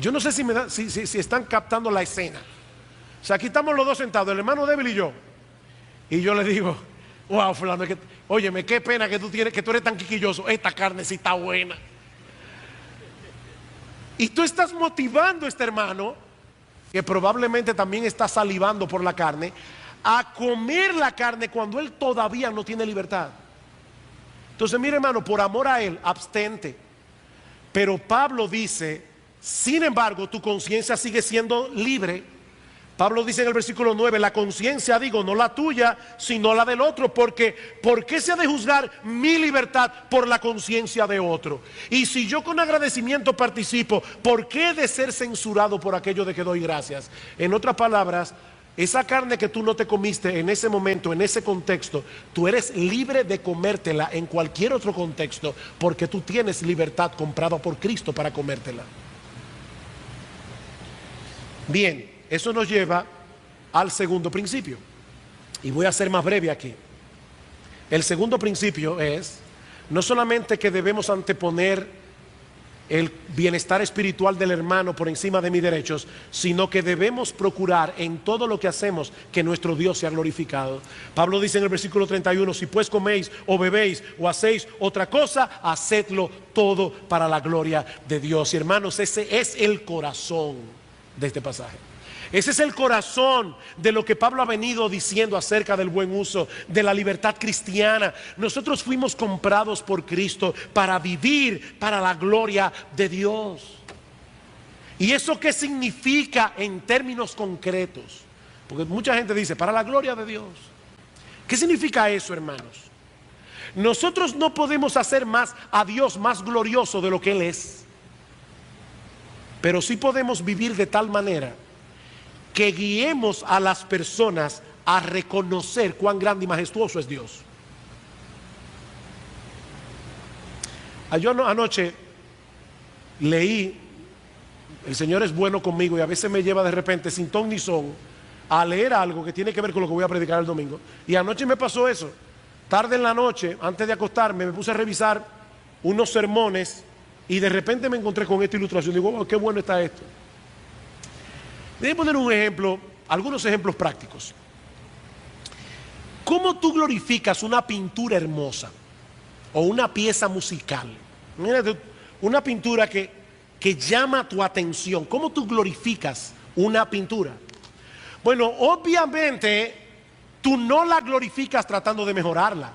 Yo no sé si están captando la escena. O sea, aquí estamos los dos sentados, el hermano débil y yo. Y yo le digo, wow, fulano, óyeme, qué pena que tú eres tan quiquilloso. Esta carne sí está buena. Y tú estás motivando a este hermano, que probablemente también está salivando por la carne, a comer la carne cuando él todavía no tiene libertad. Entonces, mire, hermano, por amor a él, abstente. Pero Pablo dice, sin embargo, tu conciencia sigue siendo libre. Pablo dice en el versículo 9, la conciencia, digo, no la tuya, sino la del otro, porque ¿por qué se ha de juzgar mi libertad por la conciencia de otro? Y si yo con agradecimiento participo, ¿por qué he de ser censurado por aquello de que doy gracias? En otras palabras, esa carne que tú no te comiste en ese momento, en ese contexto, tú eres libre de comértela en cualquier otro contexto, porque tú tienes libertad comprada por Cristo para comértela. Bien, eso nos lleva al segundo principio. Y voy a ser más breve aquí. El segundo principio es, no solamente que debemos anteponer el bienestar espiritual del hermano por encima de mis derechos, sino que debemos procurar en todo lo que hacemos que nuestro Dios sea glorificado. Pablo dice en el versículo 31, si pues coméis o bebéis o hacéis otra cosa, hacedlo todo para la gloria de Dios. Y hermanos, ese es el corazón de este pasaje. Ese es el corazón de lo que Pablo ha venido diciendo acerca del buen uso de la libertad cristiana. Nosotros fuimos comprados por Cristo para vivir para la gloria de Dios. ¿Y eso qué significa en términos concretos? Porque mucha gente dice, para la gloria de Dios. ¿Qué significa eso, hermanos? Nosotros no podemos hacer más a Dios más glorioso de lo que Él es. Pero sí podemos vivir de tal manera que guiemos a las personas a reconocer cuán grande y majestuoso es Dios. Yo anoche leí, el Señor es bueno conmigo y a veces me lleva de repente sin ton ni son a leer algo que tiene que ver con lo que voy a predicar el domingo. Y anoche me pasó eso. Tarde en la noche, antes de acostarme, me puse a revisar unos sermones y de repente me encontré con esta ilustración. Digo, oh, qué bueno está esto. Voy a poner un ejemplo, algunos ejemplos prácticos. ¿Cómo tú glorificas una pintura hermosa o una pieza musical? Mírate, una pintura que llama tu atención. ¿Cómo tú glorificas una pintura? Bueno, obviamente tú no la glorificas tratando de mejorarla.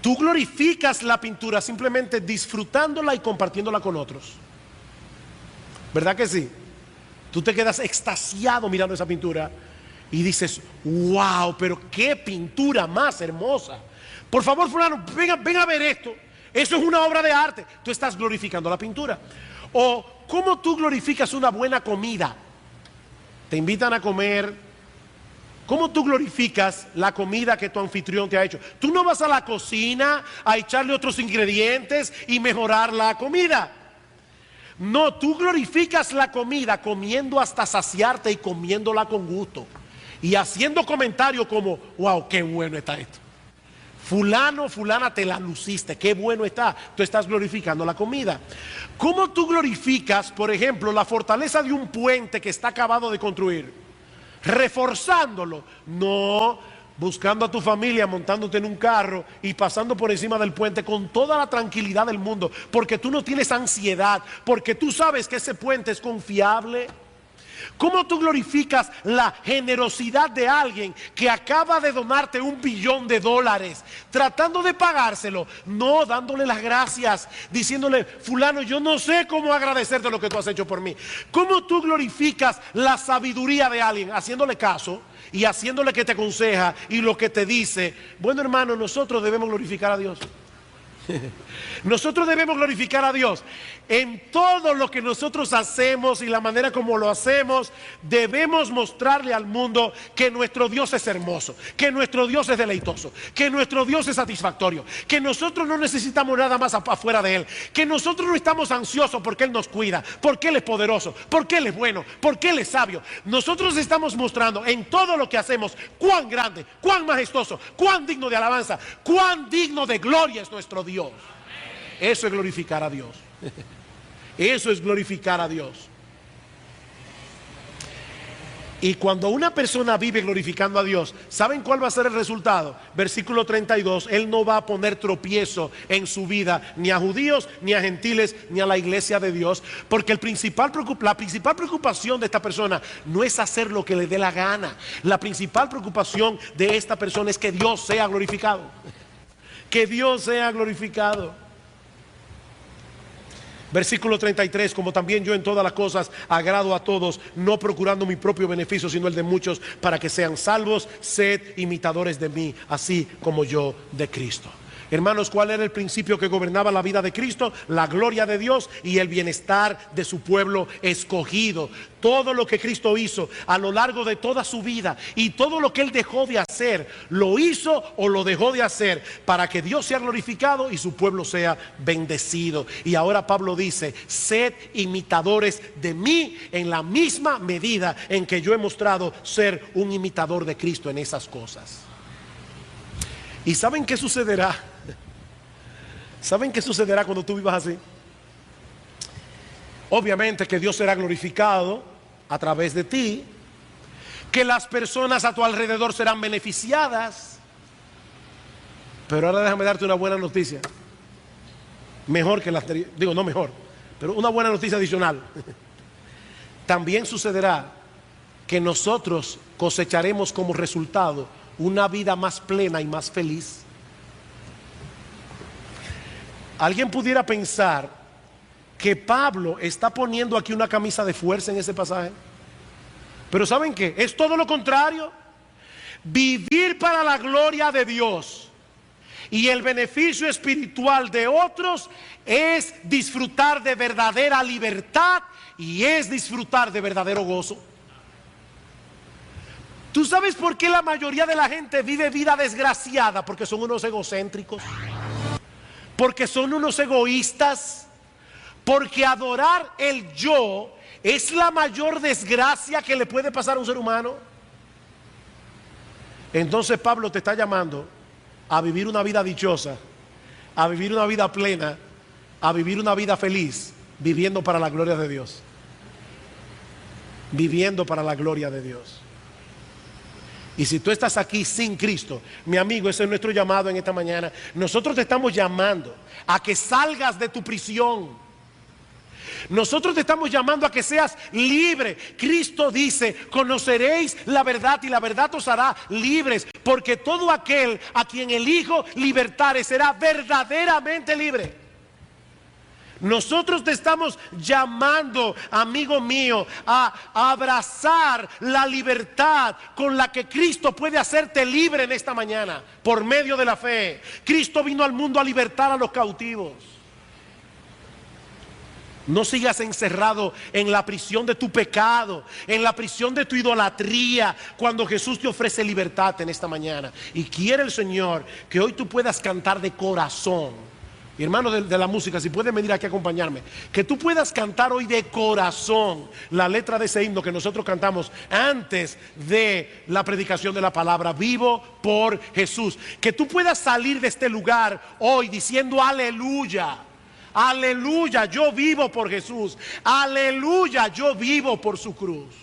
Tú glorificas la pintura simplemente disfrutándola y compartiéndola con otros. ¿Verdad que sí? Tú te quedas extasiado mirando esa pintura y dices, wow, pero qué pintura más hermosa. Por favor, fulano, ven a ver esto. Eso es una obra de arte. Tú estás glorificando la pintura. O ¿cómo tú glorificas una buena comida? Te invitan a comer. ¿Cómo tú glorificas la comida que tu anfitrión te ha hecho? Tú no vas a la cocina a echarle otros ingredientes y mejorar la comida. No, tú glorificas la comida comiendo hasta saciarte y comiéndola con gusto. Y haciendo comentarios como, wow, qué bueno está esto. Fulano, fulana, te la luciste, qué bueno está. Tú estás glorificando la comida. ¿Cómo tú glorificas, por ejemplo, la fortaleza de un puente que está acabado de construir? Reforzándolo. No, buscando a tu familia, montándote en un carro y pasando por encima del puente con toda la tranquilidad del mundo, porque tú no tienes ansiedad, porque tú sabes que ese puente es confiable. ¿Cómo tú glorificas la generosidad de alguien que acaba de donarte $1 billón, tratando de pagárselo? No, dándole las gracias, diciéndole, fulano, yo no sé cómo agradecerte lo que tú has hecho por mí. ¿Cómo tú glorificas la sabiduría de alguien? Haciéndole caso y haciéndole que te aconseja y lo que te dice. Bueno, hermano, nosotros debemos glorificar a Dios. Nosotros debemos glorificar a Dios en todo lo que nosotros hacemos y la manera como lo hacemos. Debemos mostrarle al mundo que nuestro Dios es hermoso, que nuestro Dios es deleitoso, que nuestro Dios es satisfactorio, que nosotros no necesitamos nada más afuera de Él, que nosotros no estamos ansiosos porque Él nos cuida, porque Él es poderoso, porque Él es bueno, porque Él es sabio. Nosotros estamos mostrando en todo lo que hacemos cuán grande, cuán majestuoso, cuán digno de alabanza, cuán digno de gloria es nuestro Dios. Eso es glorificar a Dios. Eso es glorificar a Dios. Y cuando una persona vive glorificando a Dios, ¿saben cuál va a ser el resultado? Versículo 32, Él no va a poner tropiezo en su vida, ni a judíos, ni a gentiles, ni a la iglesia de Dios. Porque la principal preocupación de esta persona no es hacer lo que le dé la gana. La principal preocupación de esta persona es que Dios sea glorificado. Que Dios sea glorificado. Versículo 33, como también yo en todas las cosas agrado a todos, no procurando mi propio beneficio, sino el de muchos, para que sean salvos. Sed imitadores de mí, así como yo de Cristo. Hermanos, ¿cuál era el principio que gobernaba la vida de Cristo? La gloria de Dios y el bienestar de su pueblo escogido. Todo lo que Cristo hizo a lo largo de toda su vida y todo lo que Él dejó de hacer, lo hizo o lo dejó de hacer para que Dios sea glorificado y su pueblo sea bendecido. Y ahora Pablo dice, sed imitadores de mí en la misma medida en que yo he mostrado ser un imitador de Cristo en esas cosas. ¿Y saben qué sucederá? ¿Saben qué sucederá cuando tú vivas así? Obviamente que Dios será glorificado a través de ti, que las personas a tu alrededor serán beneficiadas. Pero ahora déjame darte una buena noticia. Mejor que la anterior, digo no mejor, pero una buena noticia adicional. También sucederá que nosotros cosecharemos como resultado una vida más plena y más feliz. Alguien pudiera pensar que Pablo está poniendo aquí una camisa de fuerza en ese pasaje, pero ¿saben qué? Es todo lo contrario. Vivir para la gloria de Dios y el beneficio espiritual de otros es disfrutar de verdadera libertad y es disfrutar de verdadero gozo. ¿Tú sabes por qué la mayoría de la gente vive vida desgraciada? Porque son unos egocéntricos, porque son unos egoístas, porque adorar el yo es la mayor desgracia que le puede pasar a un ser humano. Entonces Pablo te está llamando a vivir una vida dichosa, a vivir una vida plena, a vivir una vida feliz, viviendo para la gloria de Dios. Viviendo para la gloria de Dios. Y si tú estás aquí sin Cristo, mi amigo, ese es nuestro llamado en esta mañana. Nosotros te estamos llamando a que salgas de tu prisión. Nosotros te estamos llamando a que seas libre. Cristo dice: conoceréis la verdad y la verdad os hará libres, porque todo aquel a quien el Hijo libertare será verdaderamente libre. Nosotros te estamos llamando, amigo mío, a abrazar la libertad con la que Cristo puede hacerte libre en esta mañana, por medio de la fe. Cristo vino al mundo a libertar a los cautivos. No sigas encerrado en la prisión de tu pecado, en la prisión de tu idolatría, cuando Jesús te ofrece libertad en esta mañana. Y quiere el Señor que hoy tú puedas cantar de corazón. Mi hermano de la música, si pueden venir aquí a acompañarme, que tú puedas cantar hoy de corazón la letra de ese himno que nosotros cantamos antes de la predicación de la palabra: vivo por Jesús. Que tú puedas salir de este lugar hoy diciendo: aleluya. Aleluya, yo vivo por Jesús. Aleluya, yo vivo por su cruz.